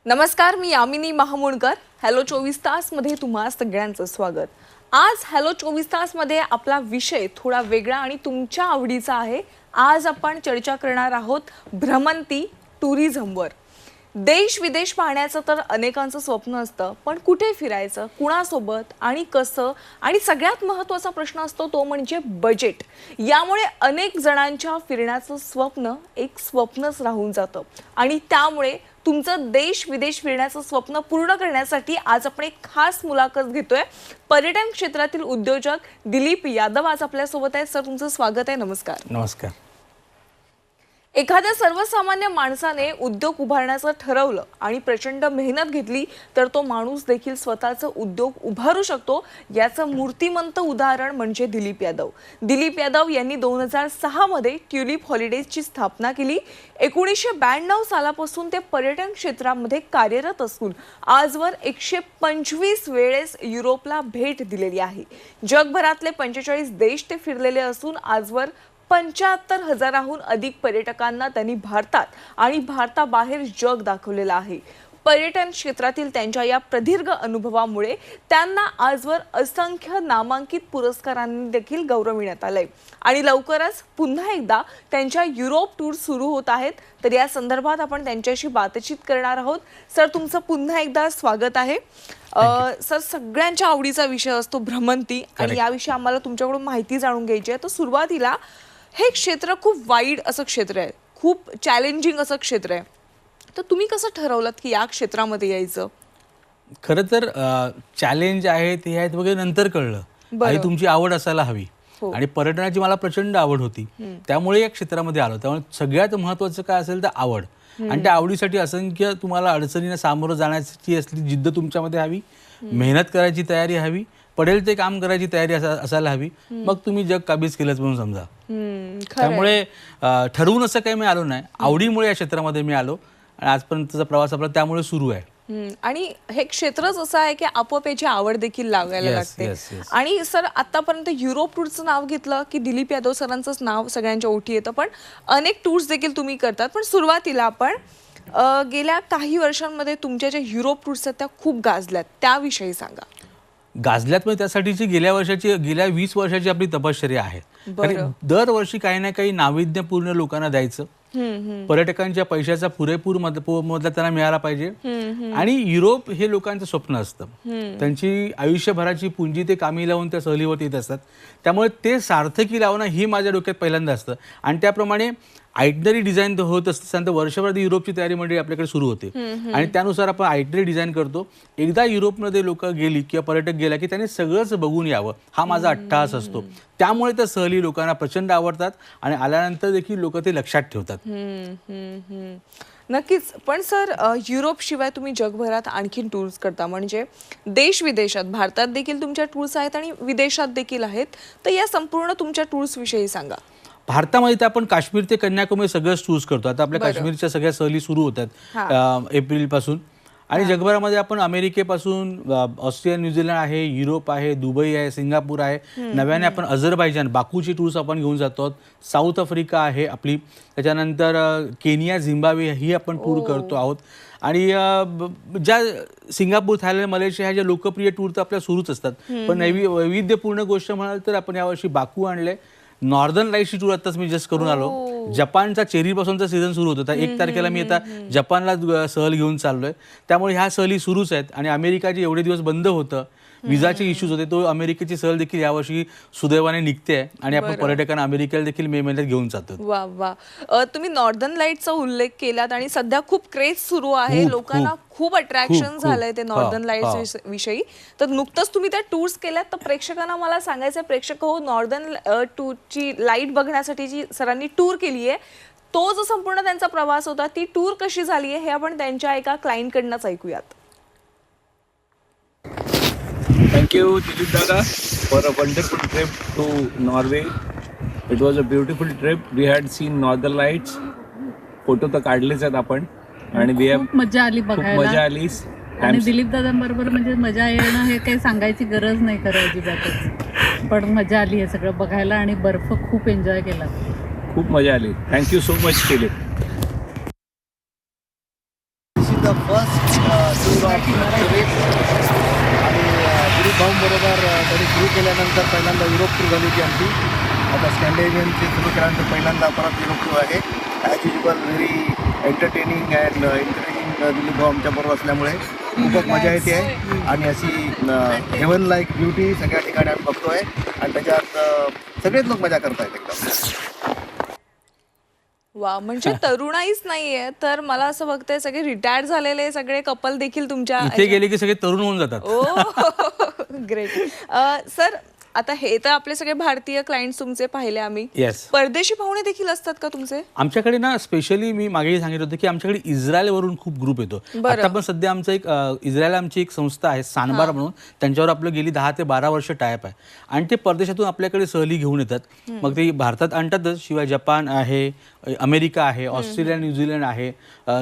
नमस्कार, मी यामिनी महामुणकर. हॅलो 24 तासमध्ये तुम्हा सगळ्यांचं स्वागत. आज हॅलो 24 तासमध्ये आपला विषय थोडा वेगळा आणि तुमच्या आवडीचा आहे. आज आपण चर्चा करणार आहोत भ्रमंती टुरिझमवर. देश विदेश पाहण्याचं तर अनेकांचं स्वप्न असतं, पण कुठे फिरायचं, कुणासोबत आणि कसं, आणि सगळ्यात महत्त्वाचा प्रश्न असतो तो म्हणजे बजेट. यामुळे अनेक जणांच्या फिरण्याचं स्वप्न एक स्वप्नच राहून जातं आणि त्यामुळे तुमचं देश विदेश फिरण्याचं स्वप्न पूर्ण करण्यासाठी आज आपण एक खास मुलाखत घेतोय. पर्यटन क्षेत्रातील उद्योजक दिलीप यादव आज आपल्यासोबत आहेत. सर, तुमचं स्वागत आहे. नमस्कार. नमस्कार. एखाद्या सर्वसामान्य माणसाने उद्योग उभारण्याचं ठरवलं आणि प्रचंड मेहनत घेतली तर तो माणूस देखील स्वतःचा उद्योग उभारू शकतो. याचं मूर्तिमंत उदाहरण म्हणजे दिलीप यादव. दिलीप यादव यांनी 2006 मध्ये ट्युलिप हॉलिडेजची स्थापना केली. 1992 सालापासून ते पर्यटन क्षेत्रामध्ये कार्यरत असून आजवर 125 वेळेस युरोपला भेट दिलेली आहे. जगभरातले 45 देश ते फिरलेले असून आजवर 75,000हून अधिक पर्यटकांना त्यांनी भारतात आणि भारताबाहेर जग दाखवलेलं आहे. पर्यटन क्षेत्रातील त्यांच्या या प्रदीर्घ अनुभवामुळे त्यांना आजवर असंख्य नामांकित पुरस्कारांनी देखील गौरविण्यात आलंय आणि लवकरच पुन्हा एकदा त्यांच्या युरोप टूर सुरू होत आहेत. तर या संदर्भात आपण त्यांच्याशी बातचीत करणार आहोत. सर, तुमचं पुन्हा एकदा स्वागत आहे. सर, सगळ्यांच्या आवडीचा विषय असतो भ्रमंती आणि याविषयी आम्हाला तुमच्याकडून माहिती जाणून घ्यायची आहे. तर सुरुवातीला हे क्षेत्र खूप वाईड असं क्षेत्र आहे, खूप चॅलेंजिंग असं क्षेत्र आहे. तर तुम्ही कसं ठरवलं की या क्षेत्रामध्ये यायचं? खरं तर चॅलेंज आहे ते आहेत वगैरे नंतर कळलं आणि तुमची आवड असायला हवी. आणि पर्यटनाची मला प्रचंड आवड होती, त्यामुळे या क्षेत्रामध्ये आलो. त्यामुळे सगळ्यात महत्त्वाचं काय असेल तर आवड. आणि त्या आवडीसाठी असंख्य तुम्हाला अडचणींना सामोरं जाण्याची असली जिद्द तुमच्यामध्ये हवी, मेहनत करायची तयारी हवी, पडेल ते काम करायची तयारी असायला हवी. मग तुम्ही जग काबीज केलंच म्हणून समजा. त्यामुळे ठरवून असं काही मी आलो नाही, आवडीमुळे या क्षेत्रामध्ये मी आलो आणि आजपर्यंतचा प्रवास आपला त्यामुळे सुरू आहे. आणि हे क्षेत्रच असं आहे की आपोआप याची आवड देखील लागायला लागते. आणि सर, आतापर्यंत युरोप टूरचं नाव घेतलं की दिलीप यादव सरांचंच नाव सगळ्यांच्या ओठी येतं, पण अनेक टूर्स देखील तुम्ही करतात. पण सुरुवातीला आपण गेल्या काही वर्षांमध्ये तुमच्या ज्या युरोप टूर्स आहेत त्या खूप गाजल्यात, त्याविषयी सांगा. गाजल्यात म्हणजे त्यासाठीची गेल्या 20 वर्षाची आपली तपश्चर्या आहे. आणि दरवर्षी काही ना काही नाविन्यपूर्ण लोकांना द्यायचं, पर्यटकांच्या पैशाचा पुरेपूर मोबदला त्यांना मिळाला पाहिजे. आणि युरोप हे लोकांचं स्वप्न असतं, त्यांची आयुष्यभराची पुंजी ते कामी लावून त्या सहलीवरती येत असतात. त्यामुळे ते सार्थकी लावणं ही माझ्या डोक्यात पहिल्यांदा असतं. आणि त्याप्रमाणे आयटनरी डिझाईन होत असतं, वर्षभर युरोपची तयारी मंडळी आपल्याकडे सुरू होते आणि त्यानुसार आपण आयटनरी डिझाईन करतो. एकदा युरोपमध्ये लोक गेली किंवा पर्यटक गेला की त्यांनी सगळंच बघून यावं हा माझा अट्टाहास असतो. त्यामुळे त्या सहली लोकांना प्रचंड आवडतात आणि आल्यानंतर देखील लोक ते लक्षात ठेवतात. नक्कीच. पण सर, युरोप शिवाय तुम्ही जगभरात आणखीन टूर्स करता, म्हणजे देश विदेशात, भारतात देखील तुमच्या टूर्स आहेत आणि विदेशात देखील आहेत. तर या संपूर्ण तुमच्या टूर्स विषयी सांगा. भारतामध्ये तर आपण काश्मीर ते कन्याकुमारी सगळंच टूर्स करतो. आता आपल्या काश्मीरच्या सगळ्या सहली सुरू होतात एप्रिलपासून. आणि जगभरामध्ये आपण अमेरिकेपासून ऑस्ट्रेलिया, न्यूझीलंड आहे, युरोप आहे, दुबई आहे, सिंगापूर आहे, नव्याने आपण अझरबैजान, बाकूची टूर्स आपण घेऊन जातो. साऊथ आफ्रिका आहे आपली, त्याच्यानंतर केनिया, झिम्बाब्वे ही आपण टूर करतो आहोत. आणि ज्या सिंगापूर, थायलंड, मलेशिया ह्या ज्या लोकप्रिय टूर तर आपल्या सुरूच असतात. पण वैविध्यपूर्ण गोष्ट म्हणाल तर आपण यावर्षी बाकू आणले. नॉर्दर्न लाईट्सची टूर आताच मी जस्ट करून आलो. जपानचा चेरीपासूनचा सीझन सुरू होता. 1 तारखेला मी आता जपानला सहल घेऊन चाललोय. त्यामुळे ह्या सहली सुरूच आहेत. आणि अमेरिका जे एवढे दिवस बंद होतं, विजाचे इश्यूज होते, तो अमेरिकेची सहल देखील यावर्षी सुदैवाने निघते आहे आणि आपण पर्यटकांना अमेरिकेला देखील मे महिन्यात घेऊन जातो. वा वा. तुम्ही नॉर्दर्न लाईटचा उल्लेख केलात आणि सध्या खूप क्रेज सुरू आहे, लोकांना खूप अट्रॅक्शन झालंय ते नॉर्दर्न लाईट्स विषयी. तर नुकतंच तुम्ही त्या टूर्स केल्यात, तर प्रेक्षकांना मला सांगायचं, प्रेक्षक हो, नॉर्दर्न टूरची लाईट बघण्यासाठी जी सरांनी टूर केली आहे, तो जो संपूर्ण त्यांचा प्रवास होता, ती टूर कशी झाली आहे हे आपण त्यांच्या एका क्लायंटकडनंच ऐकूयात. Thank you, Dilip Dada, for a wonderful trip to Norway. It was a beautiful trip. We had seen Northern Lights. Photo तर काढलेच आहेत आपण आणि खूप मजा आली बघायला. मजा आली. आणि दिलीप दादांबरोबर म्हणजे मजा येणं हे काही सांगायची गरज नाही खरं अजिबातच. पण मजा आली हे सगळं बघायला आणि बर्फ खूप एन्जॉय केला. खूप मजा आली. Thank you so much Dilip. This is the first सुरू केल्यानंतर पहिल्यांदा युरोप टूर झाली होती आमची. आता स्कॅन्डिनेव्हियनची सुरू केल्यानंतर पहिल्यांदा परत युरोप टूर आहे. As usual very entertaining and encouraging Dilip भाऊ आमच्याबरोबर असल्यामुळे खूपच मजा येते आहे. आणि अशी हेवन लाईक ब्युटी सगळ्या ठिकाणी आम्ही बघतो आहे आणि त्याच्यात सगळेच लोक मजा करत आहेत एकदम. वा, म्हणजे तरुणाईच नाहीये तर मला असं बघतंय सगळे रिटायर्ड झालेले सगळे कपल देखील तुमच्या इथे गेले की सगळे तरुण होऊन जातात. ओ ग्रेट. सर, आता हे तर आपले सगळे भारतीय क्लायंट्स तुमचे पाहिले आम्ही. येस. परदेशी पाहुणे देखील असतात का तुमचे? आमच्याकडे ना स्पेशली मी मागे सांगितलं होतं की आमच्याकडे इस्रायलवरून खूप ग्रुप येतो. आता पण सध्या आमचं एक इस्रायल आमची एक संस्था आहे सानबार म्हणून, त्यांच्यावर आपलं गेली 10 ते 12 वर्ष टायप आहे आणि ते परदेशातून आपल्याकडे सहली घेऊन येतात. मग ते भारतात आणतातच, शिवाय जपान आहे, अमेरिका आहे, ऑस्ट्रेलिया, न्यूझीलंड आहे,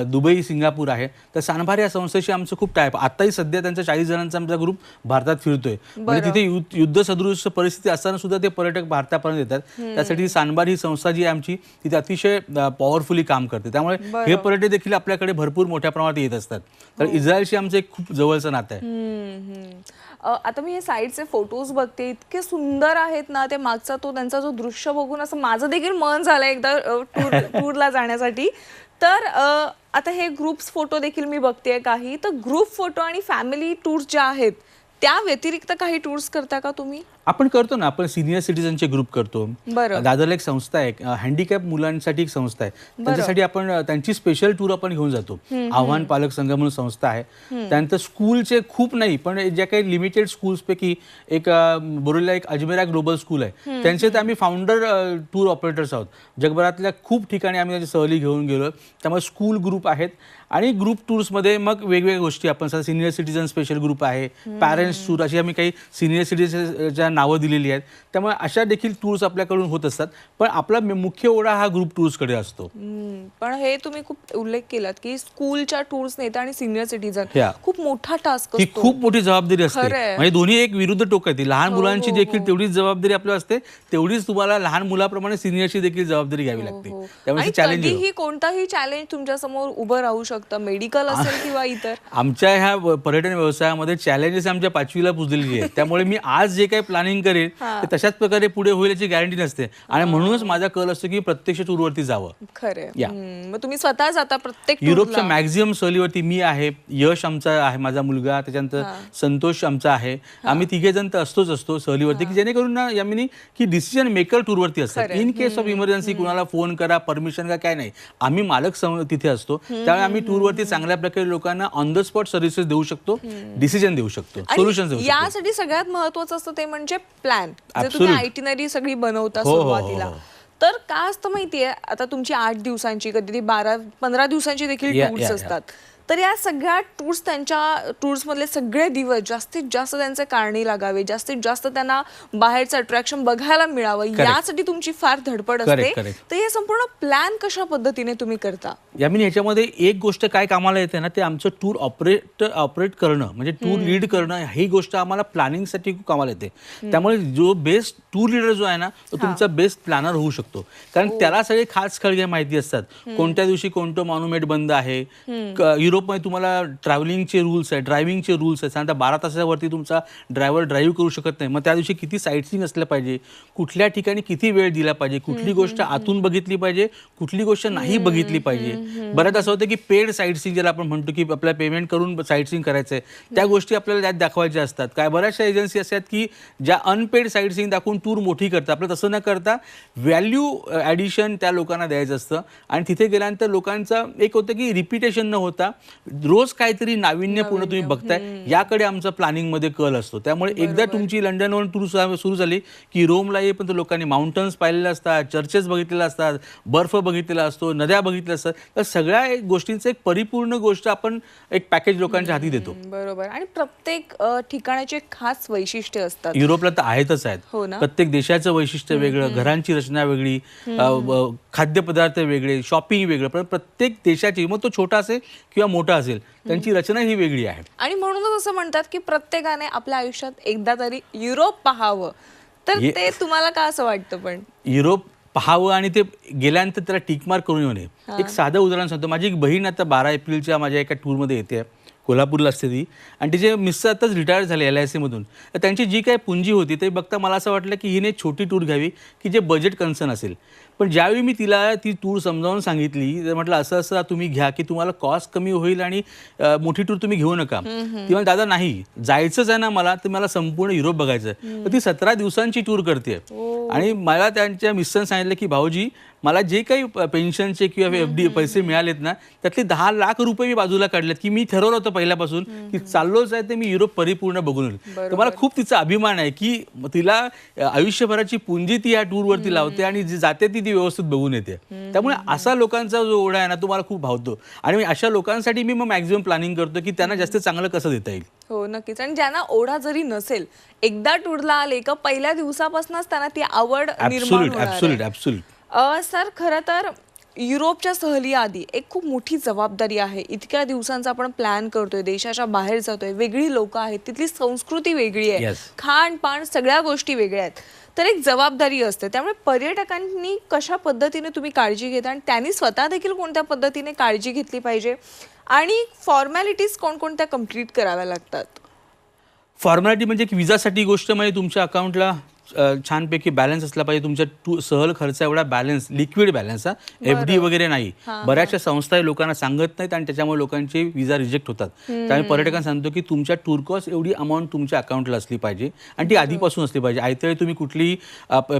दुबई, सिंगापूर आहे. तर सानबार या संस्थेशी आमचं खूप टायप. आताही सध्या त्यांचा 40 जणांचा आमचा ग्रुप भारतात फिरतोय. म्हणजे तिथे युद्ध सदृश परिस्थिती असताना सुद्धा ते पर्यटक भारतापर्यंत येतात. त्यासाठी सानबार ही संस्था जी आहे आमची तिथे अतिशय पॉवरफुली काम करते. त्यामुळे हे पर्यटक देखील आपल्याकडे भरपूर मोठ्या प्रमाणात येत असतात. तर इस्रायलशी आमचं एक खूप जवळचं नातं आहे. आता मी हे साईडचे फोटोज बघते, इतके सुंदर आहेत ना. ते मागचा तो त्यांचा जो दृश्य बघून असं माझं देखील मन झालं एकदा टूरला जाण्यासाठी. तर आता हे ग्रुप्स फोटो देखील मी बघतेय काही. तर ग्रुप फोटो आणि फॅमिली टूर्स ज्या आहेत त्या व्यतिरिक्त काही टूर्स करता का तुम्ही? आपण करतो ना, आपण सिनियर सिटीजनचे ग्रुप करतो. बरं. दादरला एक संस्था आहे, हँडिकॅप मुलांसाठी एक संस्था आहे, त्यांच्यासाठी आपण त्यांची स्पेशल टूर आपण घेऊन जातो. आव्हान पालक संघ म्हणून संस्था आहे. त्यानंतर स्कूलचे खूप नाही पण ज्या काही लिमिटेड स्कूल्सपैकी एक बोरीला एक अजमेरा ग्लोबल स्कूल आहे, त्यांचे तर आम्ही फाउंडर टूर ऑपरेटर्स आहोत. जगभरातल्या खूप ठिकाणी आम्ही त्याची सहली घेऊन गेलो. त्यामुळे स्कूल ग्रुप आहेत आणि ग्रुप टूर्समध्ये मग वेगवेगळ्या गोष्टी आपण सिनियर सिटीजन स्पेशल ग्रुप आहे, पॅरेंट्स टूर, अशी आम्ही काही सिनियर सिटीजनच्या नावं दिलेली आहेत. त्यामुळे अशा देखील टूर्स आपल्याकडून होत असतात. पण आपला मुख्य ओढा हा ग्रुप टूर्सकडे असतो. पण हे तुम्ही खूप उल्लेख केलात की स्कूलच्या टूर्स नेता आणि सिनियर सिटीजन खूप मोठा टास्क ही असतो. खूप मोठी जबाबदारी असते. म्हणजे दोन्ही एक विरुद्ध टोक आहे. लहान मुलांची देखील तेवढीच जबाबदारी आपल्याला असते, तेवढीच तुम्हाला लहान मुलाप्रमाणे सिनियरची देखील जबाबदारी घ्यावी लागते. त्यामुळे चॅलेंज आहे. कधीही कोणताही चॅलेंज तुमच्या समोर उभं राहू शकतं, मेडिकल असेल किंवा इतर. आमच्या ह्या पर्यटन व्यवसायामध्ये चॅलेंजेस आमच्या 5वीला पुजलेली आहेत. त्यामुळे मी आज जे काही प्लॅनिंग करेन ते तशाच प्रकारे पुढे होईल याची गॅरंटी नसते. आणि म्हणूनच माझा कल असतो की प्रत्यक्ष टूरवरती जावं. खरं. मग तुम्ही स्वतः जाता प्रत्येक युरोपच्या मॅक्झिमम सहलीवरती मी आहे, यश आमचा आहे, माझा मुलगा, त्याच्यानंतर संतोष आमचा आहे. आम्ही तिघे जण तर असतो सहलीवरती, की जेणेकरून ना यामिनी की डिसिजन मेकर टूरवरती असतात. इन केस ऑफ इमर्जन्सी कुणाला फोन करा, परमिशन का काय नाही, आम्ही मालक तिथे असतो. त्यामुळे आम्ही टूरवरती चांगल्या प्रकारे लोकांना ऑन द स्पॉट सर्व्हिसेस देऊ शकतो, डिसिजन देऊ शकतो, सोल्युशन देऊ शकतो. यासाठी सगळ्यात महत्वाचं असतं ते म्हणजे प्लॅन. जे तुम्ही आयटिनरी सगळी बनवता सुरुवातीला. तर काय असतं माहितीये, आता तुमची 8 दिवसांची, कधी 12-15 दिवसांची देखील टूर्स असतात. तर या सगळ्या टूर्स, त्यांच्या टूर्स मधले सगळे दिवस जास्तीत जास्त त्यांचे कारणी लागावे, जास्तीत जास्त त्यांना बाहेरचं अट्रॅक्शन बघायला मिळावं, यासाठी तुमची फार धडपड असते. तर हे संपूर्ण प्लॅन कशा पद्धतीने तुम्ही करता? यामिनी ह्याच्यामध्ये एक गोष्ट काय कामाला येते ना, ते आमचं टूर ऑपरेट करणं, म्हणजे टूर लीड करणं, ही गोष्ट आम्हाला प्लॅनिंगसाठी खूप कामाला येते. त्यामुळे जो बेस्ट टूर लीडर जो आहे ना, तो तुमचा बेस्ट प्लॅनर होऊ शकतो. कारण त्याला सगळे खास खळगे माहिती असतात. कोणत्या दिवशी कोणतं मॉन्युमेंट बंद आहे. युरोपमध्ये तुम्हाला ट्रॅव्हलिंगचे रूल्स आहे, ड्रायव्हिंगचे रूल्स आहेत. साधारण 12 तासावरती तुमचा ड्रायव्हर ड्राईव्ह करू शकत नाही. मग त्या दिवशी किती साईटसीइंग असलं पाहिजे, कुठल्या ठिकाणी किती वेळ दिला पाहिजे, कुठली गोष्ट आतून बघितली पाहिजे, कुठली गोष्ट नाही बघितली पाहिजे. बऱ्याच असं होतं की पेड साईटसीइंग ज्याला आपण म्हणतो की आपल्याला पेमेंट करून साईटसीइंग करायचंय, त्या गोष्टी आपल्याला त्यात दाखवायच्या असतात. काय बऱ्याचशा एजन्सी असतात की ज्या अनपेड साईटसीइंग दाखवून टूर मोठी करतात. आपलं तसं न करता व्हॅल्यू ॲडिशन त्या लोकांना द्यायचं असतं. आणि तिथे गेल्यानंतर लोकांचं एक होतं की रिपिटेशन न होता रोज काहीतरी नाविन्यपूर्ण तुम्ही बघताय, याकडे आमचा प्लॅनिंगमध्ये कल असतो. त्यामुळे एकदा तुमची लंडनवरून टूर सुरू झाली की रोमला येईपर्यंत लोकांनी माउंटन्स पाहिलेले असतात, चर्चेस बघितलेले असतात, बर्फ बघितलेला असतो, नद्या बघितल्या असतात. तर सगळ्या गोष्टींचं एक परिपूर्ण गोष्ट आपण एक पॅकेज लोकांच्या हाती देतो. बरोबर. आणि प्रत्येक ठिकाणाचे खास वैशिष्ट्य असतात. युरोपला तर आहेतच आहेत. प्रत्येक देशाचं वैशिष्ट्य वेगळं, घरांची रचना वेगळी, खाद्यपदार्थ वेगळे, शॉपिंग वेगळं. पण प्रत्येक देशाची, मग तो छोटा असेल किंवा मोठा असेल, त्यांची रचना ही वेगळी आहे. आणि म्हणूनच असं म्हणतात की प्रत्येकाने आपल्या आयुष्यात एकदा तरी युरोप पाहावं. तर ते तुम्हाला का असं वाटतं? पण युरोप पाहावं आणि ते गेल्यानंतर त्याला टिकमार्क करून येऊ नये. एक साधं उदाहरण सांगतो. माझी एक बहीण आता 12 एप्रिलच्या माझ्या एका टूरमध्ये येते. कोल्हापूरला असते ती, आणि तिचे मिस्टर आताच रिटायर झाले LIC मधून. तर त्यांची जी काही पुंजी होती ते बघता मला असं वाटलं की हिने छोटी टूर घ्यावी की जे बजेट कन्सर्न असेल. पण ज्यावेळी मी तिला ती टूर समजावून सांगितली तर म्हटलं असं असं तुम्ही घ्या की तुम्हाला कॉस्ट कमी होईल आणि मोठी टूर तुम्ही घेऊ नका. ती म्हणजे दादा नाही, जायचंच आहे ना मला, तर मला संपूर्ण युरोप बघायचं आहे. तर ती 17 दिवसांची टूर करते. आणि मला त्यांच्या मिस्टरने सांगितलं की भाऊजी मला जे काही पेन्शनचे किंवा FD पैसे मिळालेत ना त्यातले 10 लाख रुपये मी बाजूला काढलेत की मी ठरवलं होतं पहिल्यापासून की चाललोच आहे ते मी युरोप परिपूर्ण बघून येईल. तर मला खूप तिचा अभिमान आहे की तिला आयुष्यभराची पुंजी ती या टूरवरती लावते आणि जी जाते ती व्यवस्थित बघून येते. त्यामुळे असा लोकांचा जो ओढा आहे ना तो मला खूप भावतो आणि अशा लोकांसाठी मी मग मॅक्झिमम प्लॅनिंग करतो की त्यांना जास्त चांगलं कसं देता येईल. हो नक्कीच. आणि ज्यांना ओढा जरी नसेल, एकदा टूरला आले का पहिल्या दिवसापासूनच त्यांना ती आवड निर्माण होणार आहे. सर खरं तर युरोपच्या सहलीआधी एक खूप मोठी जबाबदारी आहे. इतक्या दिवसांचा आपण प्लॅन करतोय, देशाच्या बाहेर जातोय, वेगळी लोक आहेत, तिथली संस्कृती वेगळी आहे, खाणपान सगळ्या गोष्टी वेगळ्या आहेत, तर एक जबाबदारी असते. त्यामुळे पर्यटकांनी कशा पद्धतीने तुम्ही काळजी घेता आणि त्यांनी स्वतः देखील कोणत्या पद्धतीने काळजी घेतली पाहिजे आणि फॉर्मॅलिटीज कोणकोणत्या कम्प्लीट कराव्या लागतात? फॉर्मॅलिटी म्हणजे की विजासाठी गोष्ट म्हणजे तुमच्या अकाउंटला छानपैकी बॅलन्स असला पाहिजे. तुमच्या सहल खर्च एवढा बॅलन्स, लिक्विड बॅलन्स, FD वगैरे नाही. बऱ्याचशा संस्था लोकांना सांगत नाहीत आणि त्याच्यामुळे लोकांचे विजा रिजेक्ट होतात. त्यामुळे पर्यटकांना सांगतो की तुमच्या टूर कॉस्ट एवढी अमाऊंट तुमच्या अकाउंटला असली पाहिजे आणि ती आधीपासून असली पाहिजे. आयत्या तुम्ही कुठली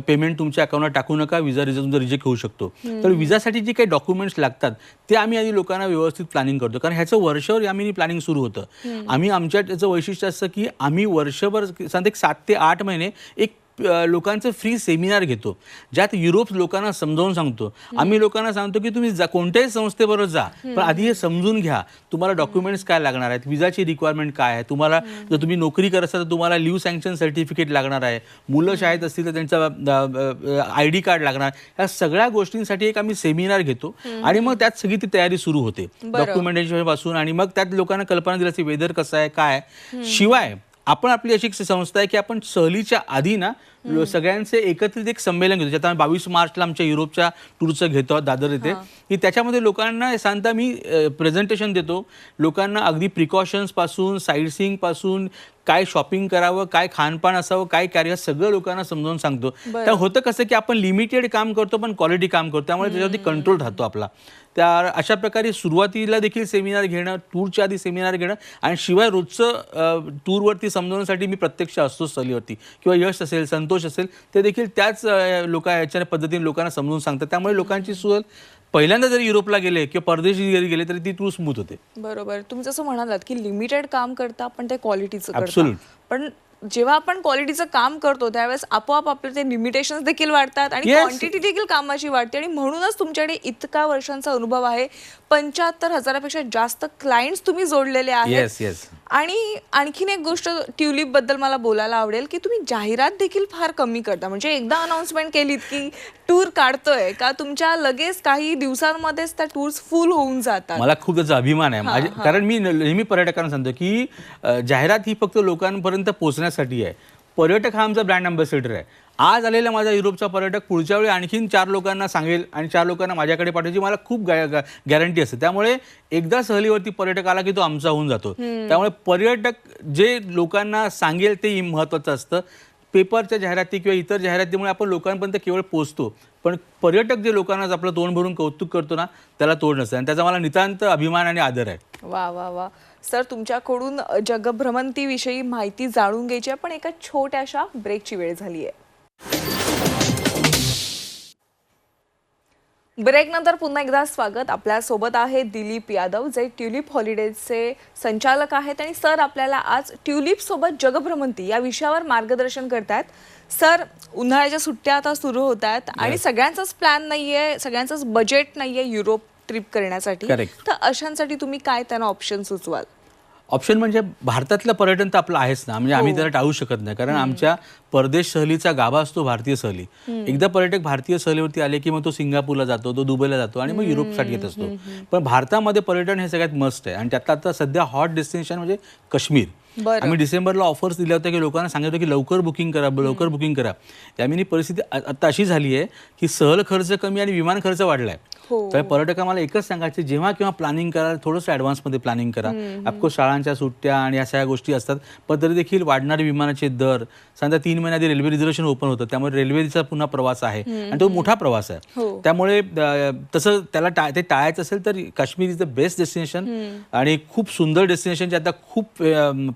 पेमेंट तुमच्या अकाउंटला टाकू नका, विजा तुमचा रिजेक्ट होऊ शकतो. तर विजासाठी जे काही डॉक्युमेंट्स लागतात ते आम्ही आधी लोकांना व्यवस्थित प्लॅनिंग करतो. कारण ह्याचं वर्षभर आम्ही प्लॅनिंग सुरू होतं. आम्ही आमच्या त्याचं वैशिष्ट्य असं की आम्ही वर्षभर एक 7 ते 8 महिने एक लोकांचं फ्री सेमिनार घेतो ज्यात युरोप लोकांना समजावून सांगतो. आम्ही लोकांना सांगतो की तुम्ही कोणत्याही संस्थेबरोबर जा, पण आधी हे समजून घ्या तुम्हाला डॉक्युमेंट्स काय लागणार आहेत, विजाची रिक्वायरमेंट काय आहे, तुम्हाला जर तुम्ही नोकरी करत असाल तर तुम्हाला लिव्ह सँक्शन सर्टिफिकेट लागणार आहे, मुलं शाळेत असतील तर त्यांचा ID कार्ड लागणार. ह्या सगळ्या गोष्टींसाठी एक आम्ही सेमिनार घेतो आणि मग त्यात सगळी ती तयारी सुरू होते डॉक्युमेंटेशन पासून. आणि मग त्यात लोकांना कल्पना दिली असते वेदर कसं आहे काय. शिवाय आपण आपली अशी संस्था आहे की आपण सहलीच्या आधी ना सगळ्यांचे एकत्रित एक संमेलन घेतो. आता 22 मार्चला आमच्या युरोपच्या टूरचं घेतो दादर येथे, की त्याच्यामध्ये लोकांना सांगता मी प्रेझेंटेशन देतो. लोकांना अगदी प्रिकॉशन्स पासून, साईट सीइंग पासून, काय शॉपिंग करावं, काय खानपान असावं, काय कार्य, सगळं लोकांना समजावून सांगतो. त्या होतं कसं की आपण लिमिटेड काम करतो पण क्वालिटी काम करतो, त्यामुळे त्याच्यावरती कंट्रोल राहतो आपला. त्या अशा प्रकारे सुरुवातीला देखील सेमिनार घेणं, टूरच्या आधी सेमिनार घेणं आणि शिवाय रोजचं टूरवरती समजवण्यासाठी मी प्रत्यक्ष असतो स्थलीवरती. किंवा यश असेल, संतोष असेल, ते देखील त्याच याच्या पद्धतीने लोकांना समजून सांगतात. त्यामुळे लोकांची सहल पहिल्यांदा जरी युरोपला गेले किंवा परदेशी जरी गेले तरी ती टूर स्मूथ होते. बरोबर. तुम्ही जसं म्हणालात की लिमिटेड काम करता पण ते क्वालिटीचं करता, पण जेव्हा आपण क्वालिटीचं काम करतो त्यावेळेस आपोआप आपले ते लिमिटेशन्स देखील वाढतात आणि क्वांटिटी देखील कामाची वाढते. आणि म्हणूनच तुमच्याकडे इतका वर्षांचा अनुभव आहे, 75,000पेक्षा जास्त क्लायंट्स तुम्ही जोडलेले आहेत. आणि आणखीन एक गोष्ट ट्युलिप बद्दल मला बोलायला आवडेल की तुम्ही जाहिरात देखील फार कमी करता. म्हणजे एकदा अनाउन्समेंट केलीत की टूर काढतोय का तुमच्या लगेच काही दिवसांमध्येच त्या टूर्स फुल होऊन जातात. मला खूप त्याचा अभिमान आहे कारण मी नेहमी पर्यटकांना सांगतो की जाहिरात ही फक्त लोकांपर्यंत पोहोचण्यासाठी आहे. पर्यटक हा आमचा ब्रँड अँबॅसेडर आहे. आज आलेला माझा युरोपचा पर्यटक पुढच्या वेळी आणखीन 4 लोकांना सांगेल आणि 4 लोकांना माझ्याकडे पाठवायची मला खूप गॅरंटी असते. त्यामुळे एकदा सहलीवरती पर्यटक आला की तो आमचा होऊन जातो. त्यामुळे पर्यटक जे लोकांना सांगेल ते महत्त्वाचं असतं. पेपरच्या जाहिराती किंवा इतर जाहिरातीमुळे आपण लोकांपर्यंत केवळ पोहोचतो, पण पर्यटक जे लोकांना आपलं तोंड भरून कौतुक करतो ना त्याला तोड नसतं. आणि त्याचा मला नितांत अभिमान आणि आदर आहे. वा वा वा. सर तुमच्याकडून जगभ्रमंतीविषयी माहिती जाणून घ्यायची आहे, पण एका छोट्याशा ब्रेकची वेळ झाली आहे. ब्रेक नंतर पुन्हा एकदा स्वागत. आपल्या सोबत आहे दिलीप यादव जे ट्युलिप हॉलिडेजचे संचालक आहेत आणि सर आपल्याला आज ट्युलिप सोबत जगभ्रमंती या विषयावर मार्गदर्शन करतात. सर उन्हाळ्याच्या सुट्ट्या आता सुरू होत आहेत आणि सगळ्यांचाच प्लॅन नाहीये, सगळ्यांचंच बजेट नाहीये युरोप ट्रिप करण्यासाठी, तर अशांसाठी तुम्ही काय त्यांना ऑप्शन सुचवाल? ऑप्शन म्हणजे भारतातलं पर्यटन तर आपलं आहेच ना, म्हणजे आम्ही त्याला टाळू शकत नाही. कारण आमच्या परदेश सहलीचा गाभा असतो भारतीय सहली. एकदा पर्यटक भारतीय सहलीवरती आले की मग तो सिंगापूरला जातो, तो दुबईला जातो आणि मग युरोपसाठी येत असतो. पण भारतामध्ये पर्यटन हे सगळ्यात मस्ट आहे आणि त्यातला आता सध्या हॉट डेस्टिनेशन म्हणजे काश्मीर. आम्ही डिसेंबरला ऑफर्स दिल्या होत्या की लोकांना सांगितलं की लवकर बुकिंग करा, लवकर बुकिंग करा. त्यामुळे परिस्थिती आता अशी झाली आहे की सहल खर्च कमी आणि विमान खर्च वाढलाय. तर पर्यटकांना मला एकच सांगायचं, जेव्हा किंवा प्लॅनिंग करा थोडंसं ॲडव्हान्समध्ये प्लॅनिंग करा. ऑफकोर्स शाळांच्या सुट्ट्या आणि या सगळ्या गोष्टी असतात, पण तरी देखील वाढणारे विमानाचे दर, समजा 3 महिन्याआधी रेल्वे रिझर्वेशन ओपन होतं, त्यामुळे रेल्वेचा पुन्हा प्रवास आहे आणि तो मोठा प्रवास आहे. त्यामुळे तसं त्याला ते टाळायचं असेल तर Kashmir is the best destination आणि खूप सुंदर डेस्टिनेशन जे आता खूप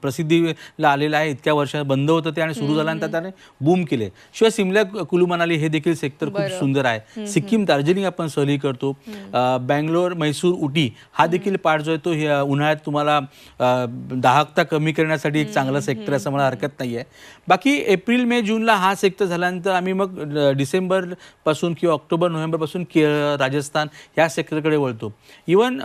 प्रसिद्धीला आलेलं आहे. इतक्या वर्षात बंद होतं ते आणि सुरू झाल्यानंतर त्याने बूम केले. शिवाय सिमला, कुलू मनाली हे देखील सेक्टर खूप सुंदर आहे. सिक्कीम, दार्जिलिंग आपण सहली करतो. बँगलोर, मैसूर, उटी हा देखील पार्ट जो आहे तो उन्हाळ्यात तुम्हाला दाहकता कमी करण्यासाठी एक चांगला सेक्टर असं मला हरकत नाही आहे. बाकी एप्रिल, मे, जूनला हा सेक्टर झाल्यानंतर आम्ही मग डिसेंबर पासून किंवा ऑक्टोबर, नोव्हेंबर पासून केरळ, राजस्थान ह्या सेक्टरकडे वळतो. इवन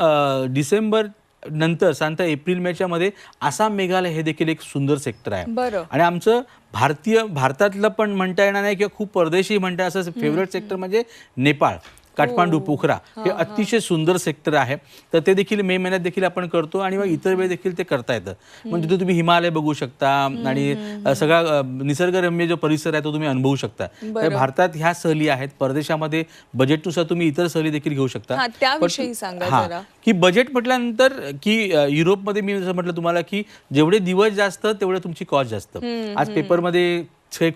डिसेंबर नंतर साधारणतः एप्रिल, मेच्या मध्ये आसाम, मेघालय हे देखील एक सुंदर सेक्टर आहे. आणि आमचं भारतातलं पण म्हणता येणार नाही किंवा खूप परदेशी म्हणता असं फेवरेट सेक्टर म्हणजे नेपाळ, काठमांडू, पोखरा हे अतिशय सुंदर सेक्टर आहे. तर ते देखील मे महिन्यात देखील आपण करतो आणि मग इतर वेळ देखील ते करता येतं. म्हणजे तिथे तुम्ही हिमालय बघू शकता आणि सगळा निसर्गरम्य जो परिसर आहे तो तुम्ही अनुभवू शकता. तर भारतात ह्या सहली आहेत. परदेशामध्ये बजेटनुसार तुम्ही इतर सहली देखील घेऊ शकता. त्याविषयी सांगा जरा. की बजेट म्हटल्यानंतर की युरोपमध्ये मी जसं म्हटलं तुम्हाला की जेवढे दिवस जास्त तेवढे तुमची कॉस्ट जास्त. आज पेपरमध्ये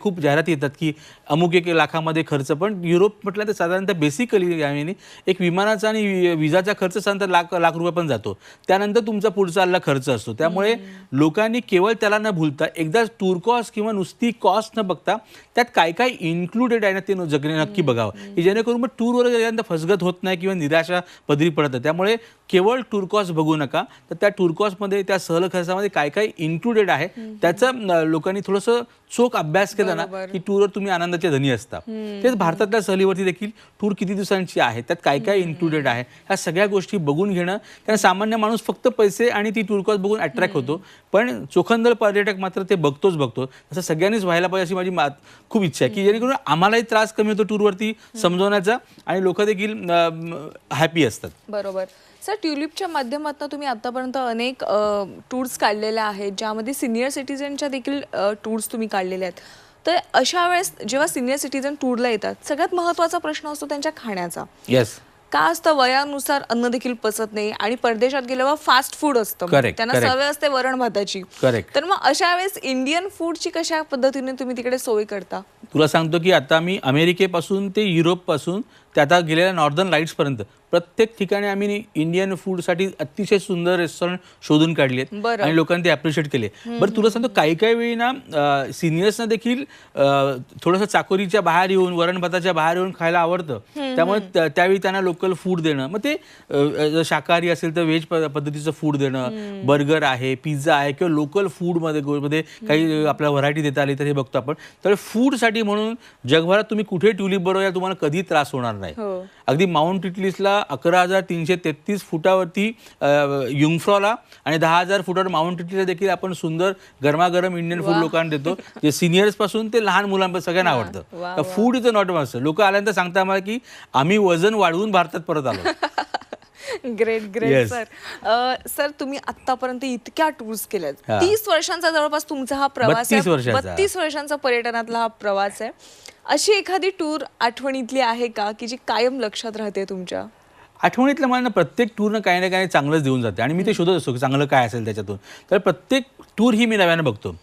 खूप जाहिराती येतात की अमुक 1 लाखामध्ये खर्च, पण युरोप म्हटलं तर साधारणतः बेसिकली एक विमानाचा आणि विजाचा खर्च साधारणतः लाख रुपये पण जातो. त्यानंतर तुमचा पुढचा आलेला खर्च असतो. त्यामुळे लोकांनी केवळ त्याला न भूलता एकदा टूर कॉस्ट किंवा नुसती कॉस्ट न बघता त्यात काय काय इन्क्लुडेड आहे ना ते नक्की बघावं, की जेणेकरून मग टूरवर गेल्यानंतर फसगत होत नाही किंवा निराशा पदरी पडत नाही. त्यामुळे केवळ टूर कॉस्ट बघू नका, तर त्या टूर कॉस्टमध्ये, त्या सहल खर्चामध्ये काय काय इन्क्लुडेड आहे त्याचं लोकांनी थोडंसं चोख अभ्यास केला ना की टूरवर तुम्ही आनंदाचे धनी असता. तेच भारतातल्या सहलीवरती देखील टूर किती दिवसांची आहे, त्यात काय काय इन्क्लुडेड आहे, ह्या सगळ्या गोष्टी बघून घेणं. कारण सामान्य माणूस फक्त पैसे आणि ती टूर कॉस्ट बघून अट्रॅक्ट होतो, पण चोखंदळ पर्यटक मात्र ते बघतोच. असं सगळ्यांनीच व्हायला पाहिजे अशी माझी खूप इच्छा आहे, की जेणेकरून आम्हालाही त्रास कमी होतो टूरवरती समजवण्याचा आणि लोक देखील हॅपी असतात. बरोबर. सर, ट्युलिपच्या माध्यमातून तुम्ही आतापर्यंत अनेक टूर्स काढलेल्या आहेत, ज्यामध्ये सिनियर सिटीजनच्या देखील टूर्स तुम्ही काढलेले आहेत. तर अशा वेळेस जेव्हा सिनियर सिटीजन टूरला येतात, सगळ्यात महत्त्वाचा प्रश्न असतो त्यांच्या खाण्याचा. येस. का असतं, वयानुसार अन्न देखील पचत नाही आणि परदेशात गेल्यावर फास्ट फूड असतं, त्यांना सवय असते वरण भाताची. तर मग अशा वेळेस इंडियन फूडची कशा पद्धतीने तुम्ही तिकडे सोय करता? तुला सांगतो की आता मी अमेरिकेपासून ते युरोपपासून ते आता गेलेल्या नॉर्दर्न लाईट्स पर्यंत प्रत्येक ठिकाणी आम्ही इंडियन फूडसाठी अतिशय सुंदर रेस्टॉरंट शोधून काढले आणि लोकांनी ते अप्रिशिएट केले. बरं, तुला सांगतो काही वेळी ना सिनियर्सना देखील थोडंसं चाकोरीच्या बाहेर येऊन, वरण भाताच्या बाहेर येऊन खायला आवडतं. त्यामुळे त्यावेळी त्यांना लोकल फूड देणं, मग ते शाकाहारी असेल तर व्हेज पद्धतीचं फूड देणं, बर्गर आहे, पिझ्झा आहे किंवा लोकल फूडमध्ये काही आपल्याला व्हरायटी देता आली तर हे बघतो आपण. तर फूडसाठी म्हणून जगभरात तुम्ही कुठे ट्युलिप बरोबर तुम्हाला कधी त्रास होणार नाही. अगदी माउंट इटलीसला 11,333 फुटावरती युंगफ्रॉला आणि 10,000 फुटावर माउंट इटलीला देखील आपण सुंदर गरमागरम इंडियन फूड लोकांना देतो, जे सिनियर्स पासून ते लहान मुलांपासून सगळ्यांना आवडतं. Food is a not must. लोक आल्यानंतर सांगता आम्हाला की आम्ही वजन वाढवून भारतात परत आलो. ग्रेट सर, तुम्ही आतापर्यंत इतक्या टूर्स केल्यात, 30 वर्षांचा जवळपास तुमचा हा प्रवास आहे. 32 वर्षांचा पर्यटनातला हा प्रवास आहे. अशी एखादी टूर आठवणीतली आहे का की जी कायम लक्षात राहते तुमच्या? आठवणीतलं मला प्रत्येक टूरनं काही ना काही चांगलंच देऊन जाते आणि मी ते शोधत असतो की चांगलं काय असेल त्याच्यातून. तर प्रत्येक टूर ही मी नव्यानं बघतो.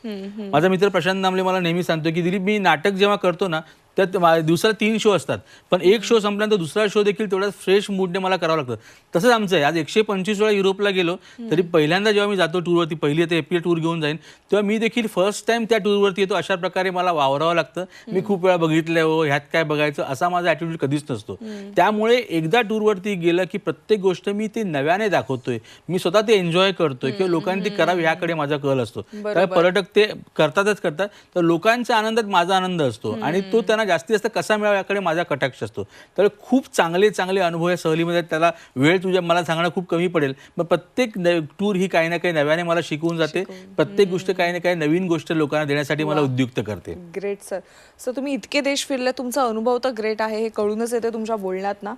माझा मित्र प्रशांत नामले मला नेहमी सांगतो की दिलीप, मी नाटक जेव्हा करतो ना त्यात दिवसाला 3 शो असतात, पण एक शो संपल्यानंतर दुसरा शो देखील तेवढ्याच फ्रेश मूडने मला करावं लागतं. तसंच आमचं आहे. आज 125 वेळा युरोपला गेलो तरी पहिल्यांदा जेव्हा मी जातो टूरवरती, पहिली आता एप्रिल टूर घेऊन जाईन, तेव्हा मी देखील फर्स्ट टाइम त्या टूरवरती येतो. अशा प्रकारे मला वावरावं लागतं. मी खूप वेळा बघितलं हो ह्यात काय बघायचं असा माझा ॲटिट्यूड कधीच नसतो. त्यामुळे एकदा टूरवरती गेलं की प्रत्येक गोष्ट मी ते नव्याने दाखवतोय, मी स्वतः ते एन्जॉय करतोय किंवा लोकांनी ते करावं ह्याकडे माझा कल असतो. त्यामुळे पर्यटक ते करतातच करतात, तर लोकांच्या आनंदात माझा आनंद असतो आणि तो त्यांना जास्तीत जास्त कसा मिळावा याकडे माझा कटाक्ष असतो. तर खूप चांगले चांगले अनुभव या सहलीमध्ये. त्याला वेळ मला सांगणं खूप कमी पडेल, पण प्रत्येक टूर ही काही ना काही नव्याने मला शिकवून जाते. प्रत्येक गोष्ट काही ना काही नवीन गोष्ट लोकांना देण्यासाठी मला उद्युक्त करते. Great sir. तुम्ही इतके देश फिरले, तुमचा अनुभव तर ग्रेट आहे, हे कळूनच येते तुमच्या बोलण्यात ना.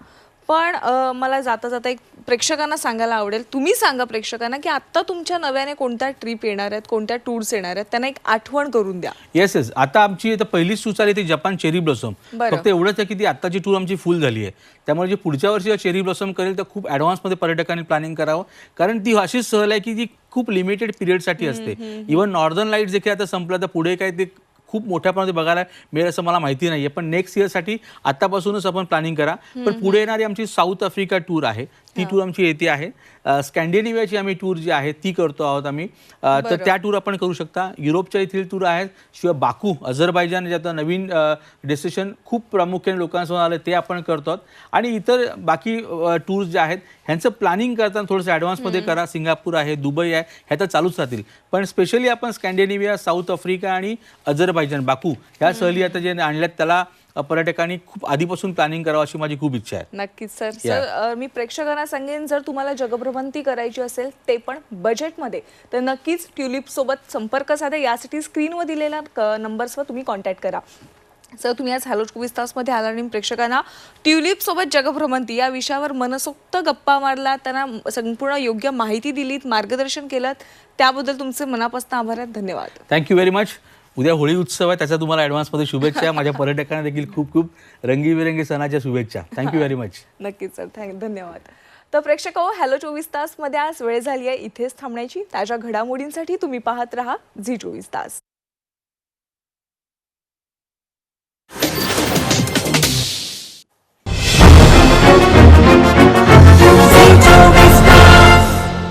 पण मला जाता जाता एक प्रेक्षकांना सांगायला आवडेल, तुम्ही सांगा प्रेक्षकांना की आत्ता तुमच्या नव्याने कोणत्या ट्रिप येणार आहेत, कोणत्या टूर्स येणार आहेत, त्यांना एक आठवण करून द्या. Yes yes. आता आमची आता पहिलीच टूर आली ती जपान चेरी ब्लॉसम. बरं. फक्त एवढंच आहे की ती आत्ताची टूर आमची फुल झाली आहे. त्यामुळे जे पुढच्या वर्षी चेरी ब्लॉसम करेल तर खूप ॲडव्हान्समध्ये पर्यटकांनी प्लॅनिंग करावं, कारण ती अशीच सहल आहे की ती खूप लिमिटेड पिरियडसाठी असते. इव्हन नॉर्दर्न लाईट्स देखील आता संपलं, तर पुढे काय ते खूप मोठ्या प्रमाणात बघायला मिळेल असं मला माहिती नाही आहे. पण नेक्स्ट इयरसाठी आतापासूनच आपण प्लॅनिंग करा. पण पुढे येणारी आमची साऊथ आफ्रिका टूर आहे, ती टूर आमची येते आहे. स्कॅन्डिनेव्हियाची आम्ही टूर जी आहे ती करतो आहोत आम्ही. तर त्या टूर आपण करू शकता. युरोपच्या येथील टूर आहेत. शिवाय बाकू अझरबैजान जे आता नवीन डेस्टिनेशन खूप प्रामुख्याने लोकांसमोर आलं ते आपण करतो आहोत. आणि इतर बाकी टूर्स जे आहेत ह्यांचं प्लॅनिंग करताना थोडंसं ॲडव्हान्समध्ये करा. सिंगापूर आहे, दुबई आहे, ह्या तर चालूच राहतील. पण स्पेशली आपण स्कॅन्डिनेव्हिया, साऊथ आफ्रिका आणि अझरबैजान बाकू ह्या सहली आता जे आणल्यात त्याला पर्यटकांनी खूप आधीपासून प्लॅनिंग करावं अशी माझी खूप इच्छा आहे. नक्कीच सर. सर मी प्रेक्षकांना सांगेन, जर तुम्हाला जगभ्रमंती करायची असेल ते पण बजेटमध्ये, तर नक्कीच ट्युलिप सोबत संपर्क साधा. यासाठी स्क्रीनवर दिलेल्या नंबर्सवर तुम्ही कॉन्टॅक्ट करा. सर तुम्ही आज हॅलो 24 तासमध्ये आला आणि प्रेक्षकांना ट्युलिप सोबत जगभ्रमंती या विषयावर मनसोक्त गप्पा मारला, त्यांना संपूर्ण योग्य माहिती दिलीत, मार्गदर्शन केलं, त्याबद्दल तुमचे मनापासून आभार आहेत. धन्यवाद. Thank you very much. उद्या होळी उत्सव आहे, त्याचा तुम्हाला ॲडव्हान्समध्ये शुभेच्छा. माझ्या पर्यटकांना देखील खूप खूप रंगीबेरंगी सणाच्या शुभेच्छा. Thank you very much. नक्कीच सर, धन्यवाद. तर प्रेक्षक हो, हॅलो 24 तासमध्ये आज वेळ झाली आहे इथेच थांबण्याची. ताज्या घडामोडींसाठी तुम्ही पाहत राहा झी 24 तास.